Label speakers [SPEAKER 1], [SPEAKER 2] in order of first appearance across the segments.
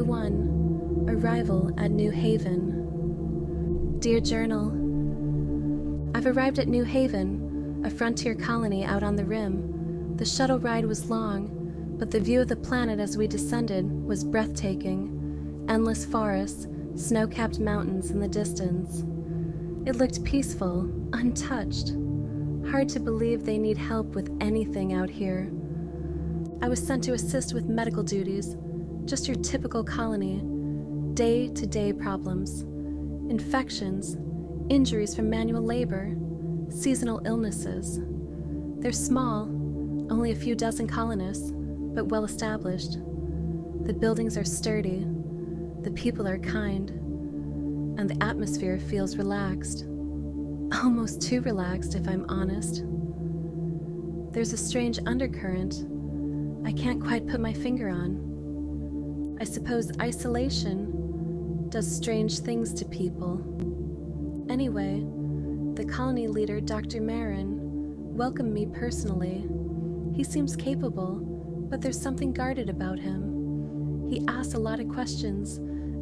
[SPEAKER 1] 2-1, Arrival at New Haven. Dear Journal, I've arrived at New Haven, a frontier colony out on the rim. The shuttle ride was long, but the view of the planet as we descended was breathtaking. Endless forests, snow-capped mountains in the distance. It looked peaceful, untouched. Hard to believe they need help with anything out here. I was sent to assist with medical duties, just your typical colony, day-to-day problems, infections, injuries from manual labor, seasonal illnesses. They're small, only a few dozen colonists, but well established. The buildings are sturdy, the people are kind, and the atmosphere feels relaxed. Almost too relaxed, if I'm honest. There's a strange undercurrent I can't quite put my finger on. I suppose isolation does strange things to people. Anyway, the colony leader, Dr. Marin, welcomed me personally. He seems capable, but there's something guarded about him. He asks a lot of questions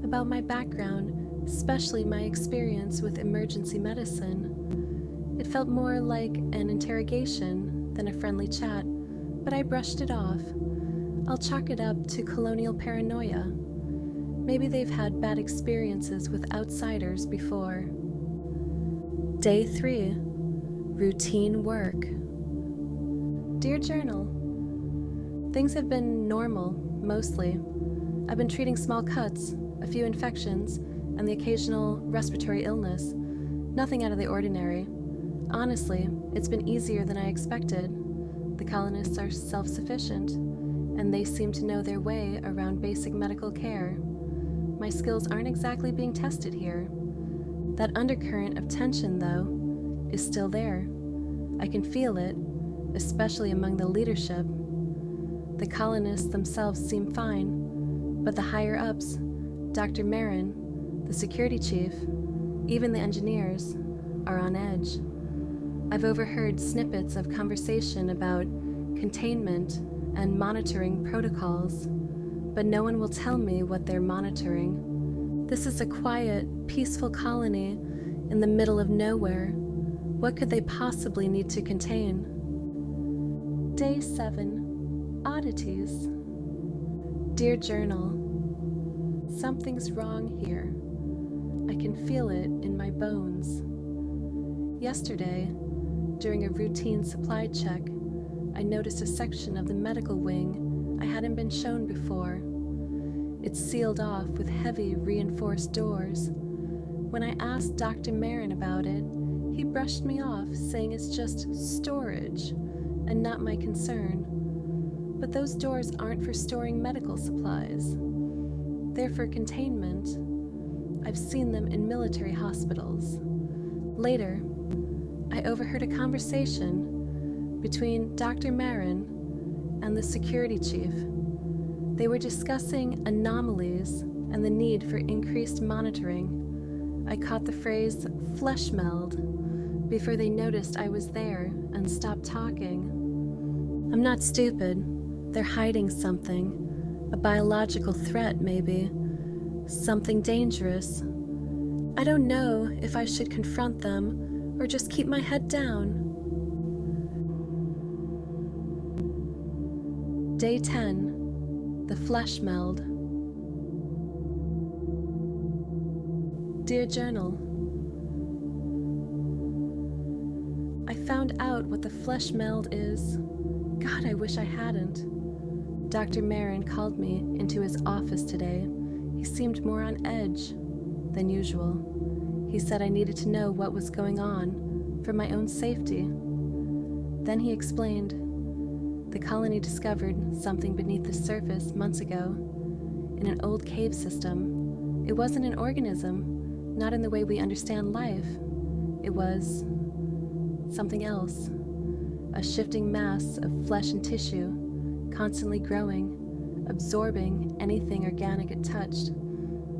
[SPEAKER 1] about my background, especially my experience with emergency medicine. It felt more like an interrogation than a friendly chat, but I brushed it off. I'll chalk it up to colonial paranoia. Maybe they've had bad experiences with outsiders before. Day 3. Routine work. Dear Journal, things have been normal, mostly. I've been treating small cuts, a few infections, and the occasional respiratory illness. Nothing out of the ordinary. Honestly, it's been easier than I expected. The colonists are self-sufficient, and they seem to know their way around basic medical care. My skills aren't exactly being tested here. That undercurrent of tension, though, is still there. I can feel it, especially among the leadership. The colonists themselves seem fine, but the higher-ups, Dr. Marin, the security chief, even the engineers, are on edge. I've overheard snippets of conversation about containment and monitoring protocols, but no one will tell me what they're monitoring. This is a quiet, peaceful colony in the middle of nowhere. What could they possibly need to contain? Day 7. Oddities. Dear Journal, something's wrong here. I can feel it in my bones. Yesterday, during a routine supply check, I noticed a section of the medical wing I hadn't been shown before. It's sealed off with heavy reinforced doors. When I asked Dr. Marin about it, he brushed me off, saying it's just storage and not my concern. But those doors aren't for storing medical supplies. They're for containment. I've seen them in military hospitals. Later, I overheard a conversation between Dr. Marin and the security chief. They were discussing anomalies and the need for increased monitoring. I caught the phrase flesh meld before they noticed I was there and stopped talking. I'm not stupid. They're hiding something. A biological threat, maybe. Something dangerous. I don't know if I should confront them or just keep my head down. Day 10. The Flesh Meld. Dear Journal, I found out what the flesh meld is. God, I wish I hadn't. Dr. Marin called me into his office today. He seemed more on edge than usual. He said I needed to know what was going on for my own safety. Then he explained the colony discovered something beneath the surface months ago in an old cave system. It wasn't an organism, not in the way we understand life. It was something else, a shifting mass of flesh and tissue, constantly growing, absorbing anything organic it touched.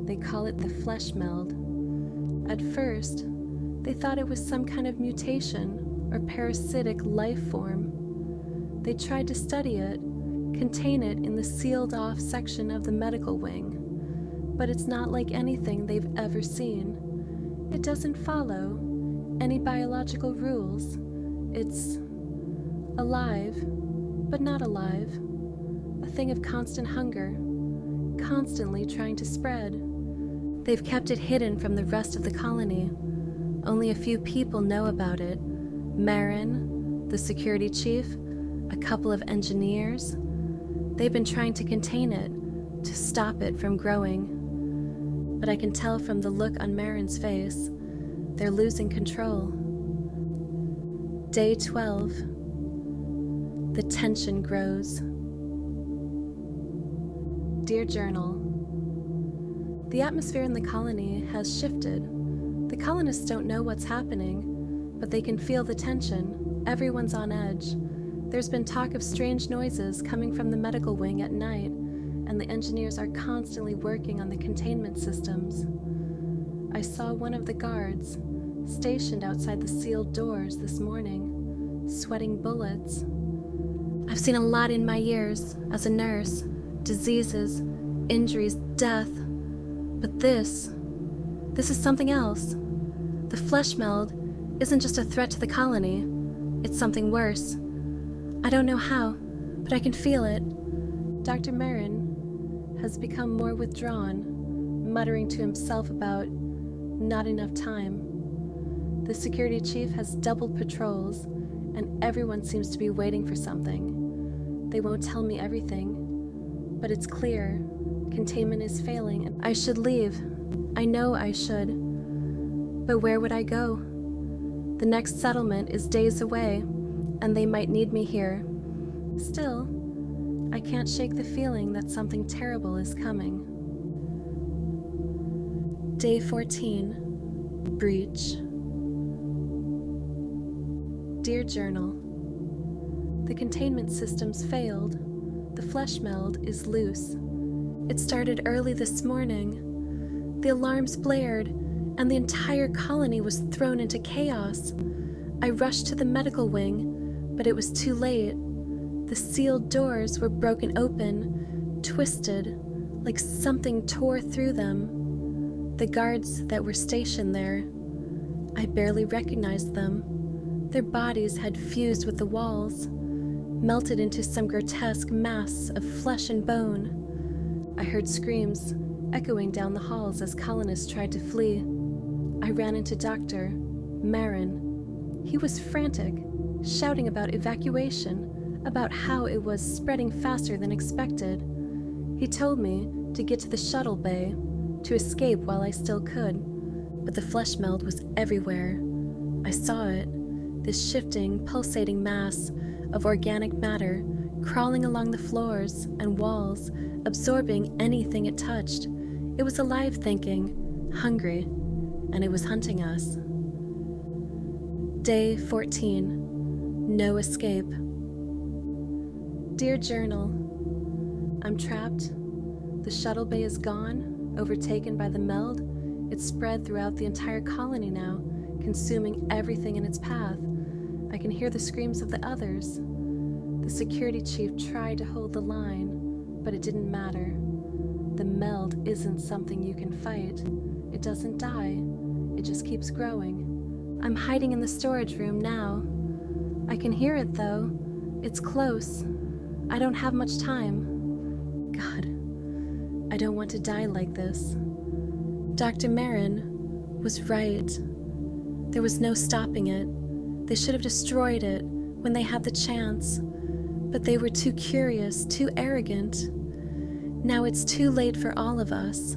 [SPEAKER 1] They call it the flesh meld. At first, they thought it was some kind of mutation or parasitic life form. They tried to study it, contain it in the sealed-off section of the medical wing, but it's not like anything they've ever seen. It doesn't follow any biological rules. It's alive, but not alive. A thing of constant hunger, constantly trying to spread. They've kept it hidden from the rest of the colony. Only a few people know about it. Marin, the security chief, a couple of engineers. They've been trying to contain it, to stop it from growing. But I can tell from the look on Marin's face, they're losing control. Day 12. The tension grows. Dear Journal, the atmosphere in the colony has shifted. The colonists don't know what's happening, but they can feel the tension. Everyone's on edge. There's been talk of strange noises coming from the medical wing at night, and the engineers are constantly working on the containment systems. I saw one of the guards stationed outside the sealed doors this morning, sweating bullets. I've seen a lot in my years as a nurse, diseases, injuries, death. But this is something else. The flesh meld isn't just a threat to the colony, it's something worse. I don't know how, but I can feel it. Dr. Marin has become more withdrawn, muttering to himself about not enough time. The security chief has doubled patrols, and everyone seems to be waiting for something. They won't tell me everything, but it's clear containment is failing, and I should leave. I know I should. But where would I go? The next settlement is days away, and they might need me here. Still, I can't shake the feeling that something terrible is coming. Day 14. Breach. Dear Journal, the containment systems failed. The flesh meld is loose. It started early this morning. The alarms blared, and the entire colony was thrown into chaos. I rushed to the medical wing, but it was too late. The sealed doors were broken open, twisted, like something tore through them. The guards that were stationed there, I barely recognized them. Their bodies had fused with the walls, melted into some grotesque mass of flesh and bone. I heard screams echoing down the halls as colonists tried to flee. I ran into Dr. Marin. He was frantic, shouting about evacuation, about how it was spreading faster than expected. He told me to get to the shuttle bay, to escape while I still could, but the flesh meld was everywhere. I saw it, this shifting, pulsating mass of organic matter crawling along the floors and walls, absorbing anything it touched. It was alive thinking, hungry, and it was hunting us. Day 14. No escape. Dear Journal, I'm trapped. The shuttle bay is gone, overtaken by the meld. It's spread throughout the entire colony now, consuming everything in its path. I can hear the screams of the others. The security chief tried to hold the line, but it didn't matter. The meld isn't something you can fight. It doesn't die. It just keeps growing. I'm hiding in the storage room now. I can hear it, though. It's close. I don't have much time. God, I don't want to die like this. Dr. Marin was right. There was no stopping it. They should have destroyed it when they had the chance. But they were too curious, too arrogant. Now it's too late for all of us.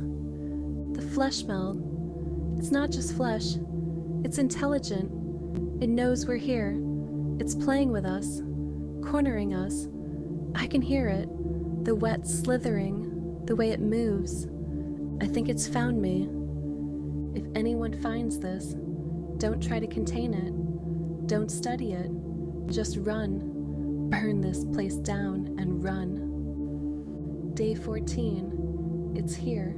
[SPEAKER 1] The flesh meld, it's not just flesh. It's intelligent. It knows we're here. It's playing with us, cornering us. I can hear it, the wet slithering, the way it moves. I think it's found me. If anyone finds this, don't try to contain it. Don't study it. Just run. Burn this place down and run. Day 14. It's here.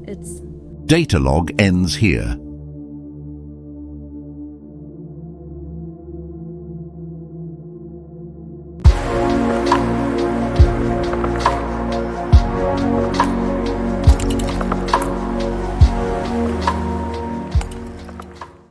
[SPEAKER 1] It's...
[SPEAKER 2] Data log ends here.